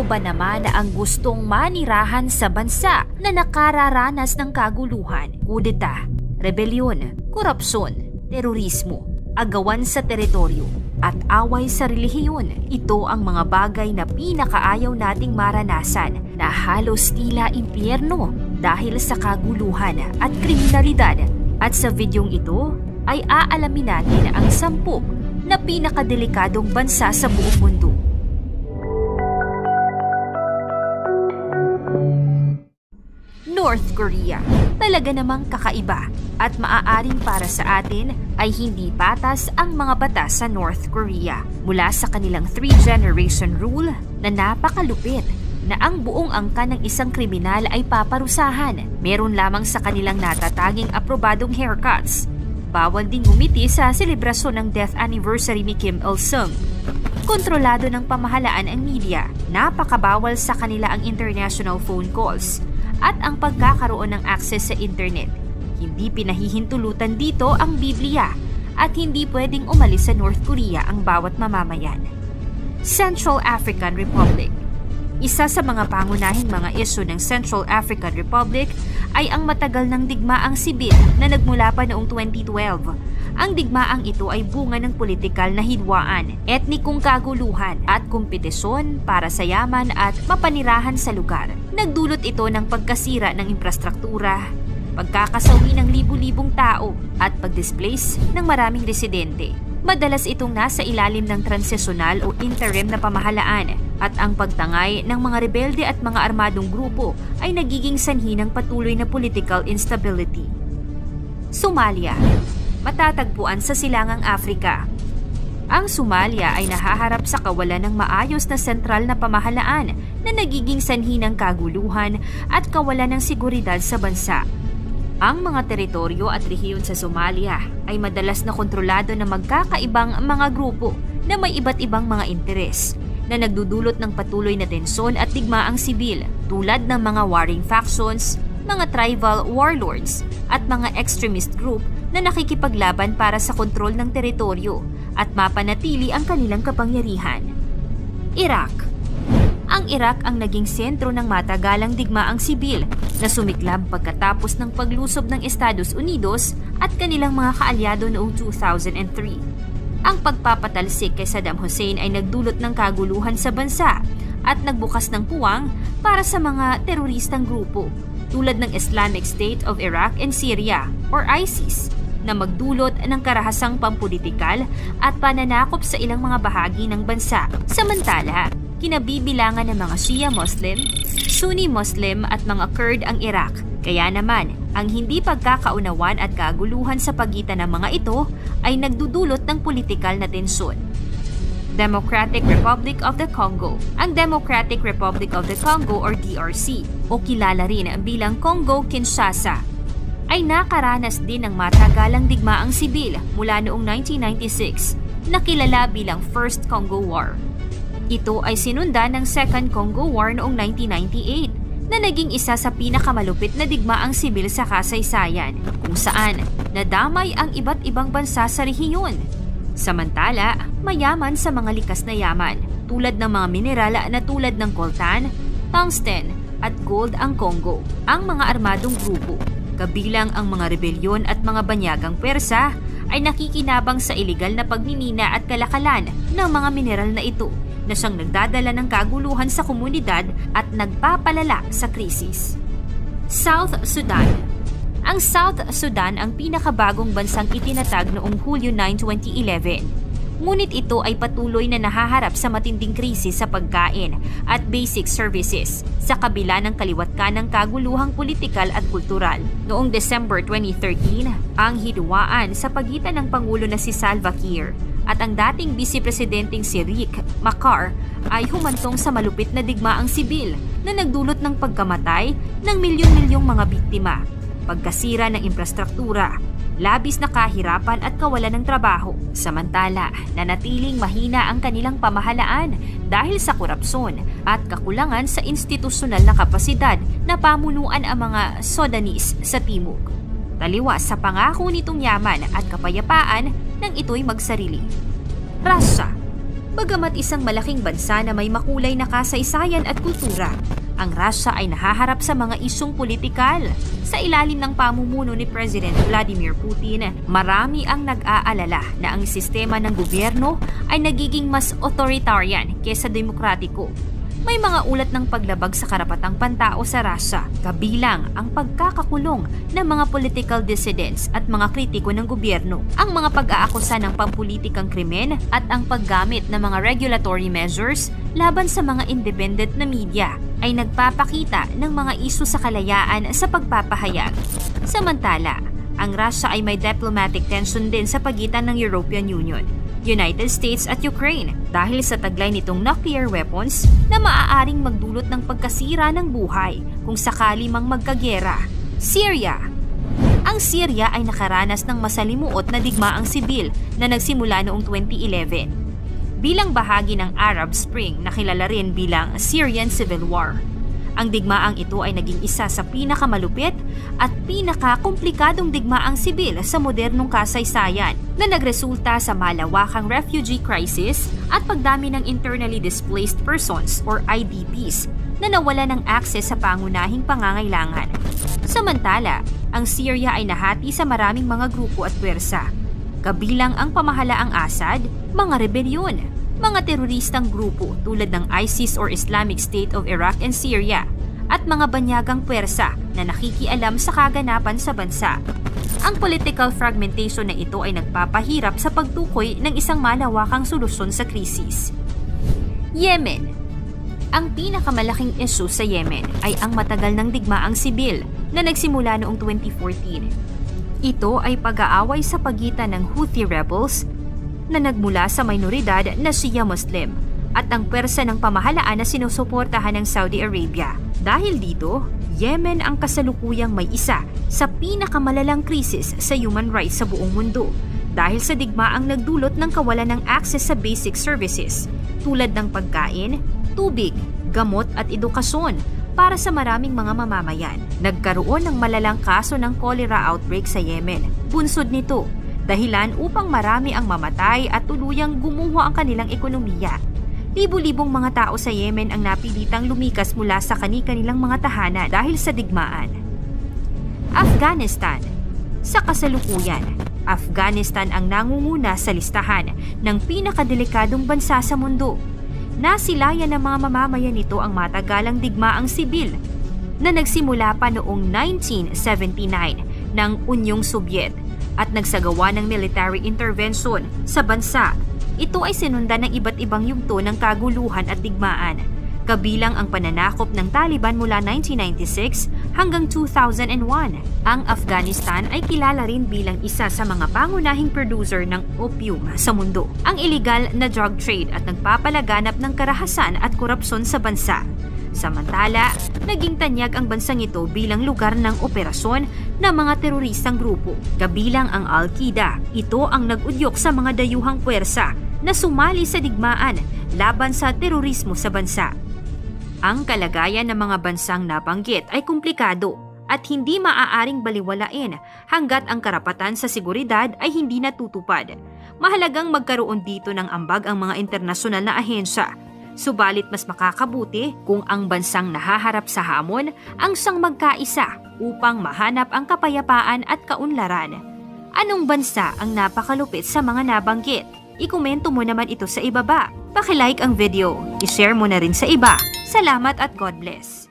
ba naman ang gustong manirahan sa bansa na nakararanas ng kaguluhan, kudeta, rebelyon, korupsyon, terorismo, agawan sa teritoryo, at away sa relihiyon? Ito ang mga bagay na pinakaayaw nating maranasan na halos tila impyerno dahil sa kaguluhan at kriminalidad. At sa videong ito ay aalamin natin ang 10 na pinakadelikadong bansa sa buong mundo. North Korea. Talaga namang kakaiba at maaaring para sa atin ay hindi patas ang mga batas sa North Korea. Mula sa kanilang 3-generation rule na napakalupit na ang buong angka ng isang kriminal ay paparusahan. Meron lamang sa kanilang natataging aprobadong haircuts. Bawal ding ngumiti sa selebrasyon ng death anniversary ni Kim Il-sung. Kontrolado ng pamahalaan ang media. Napakabawal sa kanila ang international phone calls at ang pagkakaroon ng access sa internet. Hindi pinahihintulutan dito ang Biblia at hindi pwedeng umalis sa North Korea ang bawat mamamayan. Central African Republic. Isa sa mga pangunahing mga isyu ng Central African Republic ay ang matagal ng digmaang sibil na nagmula pa noong 2012. Ang digmaang ito ay bunga ng politikal na hidwaan, etnikong kaguluhan at kompetisyon para sa yaman at mapanirahan sa lugar. Nagdulot ito ng pagkasira ng infrastruktura, pagkakasawi ng libu-libong tao at pag-displace ng maraming residente. Madalas itong nasa ilalim ng transisyonal o interim na pamahalaan at ang pagtangay ng mga rebelde at mga armadong grupo ay nagiging sanhi ng patuloy na political instability. Somalia. Matatagpuan sa Silangang Afrika. Ang Somalia ay nahaharap sa kawalan ng maayos na sentral na pamahalaan na nagiging sanhi ng kaguluhan at kawalan ng seguridad sa bansa. Ang mga teritoryo at rehiyon sa Somalia ay madalas na kontrolado ng magkakaibang mga grupo na may iba't ibang mga interes na nagdudulot ng patuloy na tensyon at digmaang sibil tulad ng mga warring factions, mga tribal warlords at mga extremist group na nakikipaglaban para sa kontrol ng teritoryo at mapanatili ang kanilang kapangyarihan. Iraq. Ang Iraq ang naging sentro ng matagalang digmaang sibil na sumiklab pagkatapos ng paglusob ng Estados Unidos at kanilang mga kaalyado noong 2003. Ang pagpapatalsik kay Saddam Hussein ay nagdulot ng kaguluhan sa bansa at nagbukas ng puwang para sa mga teroristang grupo tulad ng Islamic State of Iraq and Syria or ISIS na magdulot ng karahasang pampulitikal at pananakop sa ilang mga bahagi ng bansa. Samantala, kinabibilangan ng mga Shia Muslim, Sunni Muslim at mga Kurd ang Iraq. Kaya naman, ang hindi pagkakaunawan at kaguluhan sa pagitan ng mga ito ay nagdudulot ng politikal na tensyon. Democratic Republic of the Congo. Ang Democratic Republic of the Congo or DRC o kilala rin bilang Congo-Kinshasa ay nakaranas din ng matagalang digmaang sibil mula noong 1996 na kilala bilang First Congo War. Ito ay sinundan ng Second Congo War noong 1998 na naging isa sa pinakamalupit na digmaang sibil sa kasaysayan kung saan nadamay ang iba't ibang bansa sa rehiyon. Samantala, mayaman sa mga likas na yaman tulad ng mga mineral na tulad ng coltan, tungsten at gold ang Congo. Ang mga armadong grupo, kabilang ang mga rebelyon at mga banyagang Persa, ay nakikinabang sa ilegal na pagmimina at kalakalan ng mga mineral na ito na siyang nagdadala ng kaguluhan sa komunidad at nagpapalala sa krisis. South Sudan. Ang South Sudan ang pinakabagong bansang itinatag noong Hulyo 9, 2011. Ngunit ito ay patuloy na nahaharap sa matinding krisis sa pagkain at basic services sa kabila ng kaliwat ng kaguluhang politikal at kultural. Noong December 2013, ang hidwaan sa pagitan ng Pangulo na si Salva Kiir at ang dating Vice-Presidenteng si Riek Machar ay humantong sa malupit na digmaang sibil na nagdulot ng pagkamatay ng milyon-milyong mga biktima, pagkasira ng infrastruktura, labis na kahirapan at kawalan ng trabaho. Samantala, nanatiling mahina ang kanilang pamahalaan dahil sa korupsyon at kakulangan sa institusyonal na kapasidad na pamunuan ang mga Sudanese sa timog. Taliwas sa pangako nitong yaman at kapayapaan nang ito'y magsarili. Russia. Bagamat isang malaking bansa na may makulay na kasaysayan at kultura, ang Russia ay nahaharap sa mga isyung politikal. Sa ilalim ng pamumuno ni President Vladimir Putin, marami ang nag-aalala na ang sistema ng gobyerno ay nagiging mas authoritarian kaysa demokratiko. May mga ulat ng paglabag sa karapatang pantao sa Russia, kabilang ang pagkakakulong ng mga political dissidents at mga kritiko ng gobyerno, ang mga pag-aakusa ng pampulitikang krimen at ang paggamit ng mga regulatory measures laban sa mga independent na media ay nagpapakita ng mga isyu sa kalayaan sa pagpapahayag. Samantala, ang Russia ay may diplomatic tension din sa pagitan ng European Union, United States at Ukraine dahil sa taglay nitong nuclear weapons na maaaring magdulot ng pagkasira ng buhay kung sakali mang magkagera. Syria. Ang Syria ay nakaranas ng masalimuot na digmaang sibil na nagsimula noong 2011. Bilang bahagi ng Arab Spring na kilala rin bilang Syrian Civil War. Ang digmaang ito ay naging isa sa pinakamalupit at pinakakomplikadong digmaang sibil sa modernong kasaysayan na nagresulta sa malawakang refugee crisis at pagdami ng internally displaced persons or IDPs na nawala ng akses sa pangunahing pangangailangan. Samantala, ang Syria ay nahati sa maraming mga grupo at puwersa, kabilang ang pamahalaang Assad, mga rebelyon, mga teroristang grupo tulad ng ISIS or Islamic State of Iraq and Syria, at mga banyagang puwersa na nakikialam sa kaganapan sa bansa. Ang political fragmentation na ito ay nagpapahirap sa pagtukoy ng isang malawakang solusyon sa krisis. Yemen. Ang pinakamalaking issue sa Yemen ay ang matagal ng digmaang sibil na nagsimula noong 2014. Ito ay pag-aaway sa pagitan ng Houthi rebels na nagmula sa minoridad na Shia Muslim at ang pwersa ng pamahalaan na sinusuportahan ng Saudi Arabia. Dahil dito, Yemen ang kasalukuyang may isa sa pinakamalalang krisis sa human rights sa buong mundo dahil sa digmaang nagdulot ng kawalan ng access sa basic services tulad ng pagkain, tubig, gamot at edukasyon para sa maraming mga mamamayan. Nagkaroon ng malalang kaso ng cholera outbreak sa Yemen. Bunsod nito, dahilan upang marami ang mamatay at tuluyang gumuho ang kanilang ekonomiya. Libu-libong mga tao sa Yemen ang napilitang lumikas mula sa kani-kanilang mga tahanan dahil sa digmaan. Afghanistan. Sa kasalukuyan, Afghanistan ang nangunguna sa listahan ng pinakadelikadong bansa sa mundo. Nasilayan ng mga mamamayan nito ang matagalang digmaang sibil na nagsimula pa noong 1979 ng Unyong Sobyet at nagsagawa ng military intervention sa bansa. Ito ay sinundan ng iba't ibang yugto ng kaguluhan at digmaan, kabilang ang pananakop ng Taliban mula 1996 hanggang 2001. Ang Afghanistan ay kilala rin bilang isa sa mga pangunahing producer ng opium sa mundo, ang illegal na drug trade at nagpapalaganap ng karahasan at korupsyon sa bansa. Samantala, naging tanyag ang bansang ito bilang lugar ng operasyon ng mga teroristang grupo, kabilang ang Al-Qaeda. Ito ang nag-udyok sa mga dayuhang puwersa na sumali sa digmaan laban sa terorismo sa bansa. Ang kalagayan ng mga bansang nabanggit ay komplikado at hindi maaaring baliwalain hanggat ang karapatan sa seguridad ay hindi natutupad. Mahalagang magkaroon dito ng ambag ang mga internasyonal na ahensya. Subalit mas makakabuti kung ang bansang nahaharap sa hamon ang siyang magkaisa upang mahanap ang kapayapaan at kaunlaran. Anong bansa ang napakalupit sa mga nabanggit? Ikomento mo naman ito sa ibaba. Paki-like ang video, i-share mo na rin sa iba. Salamat at God bless!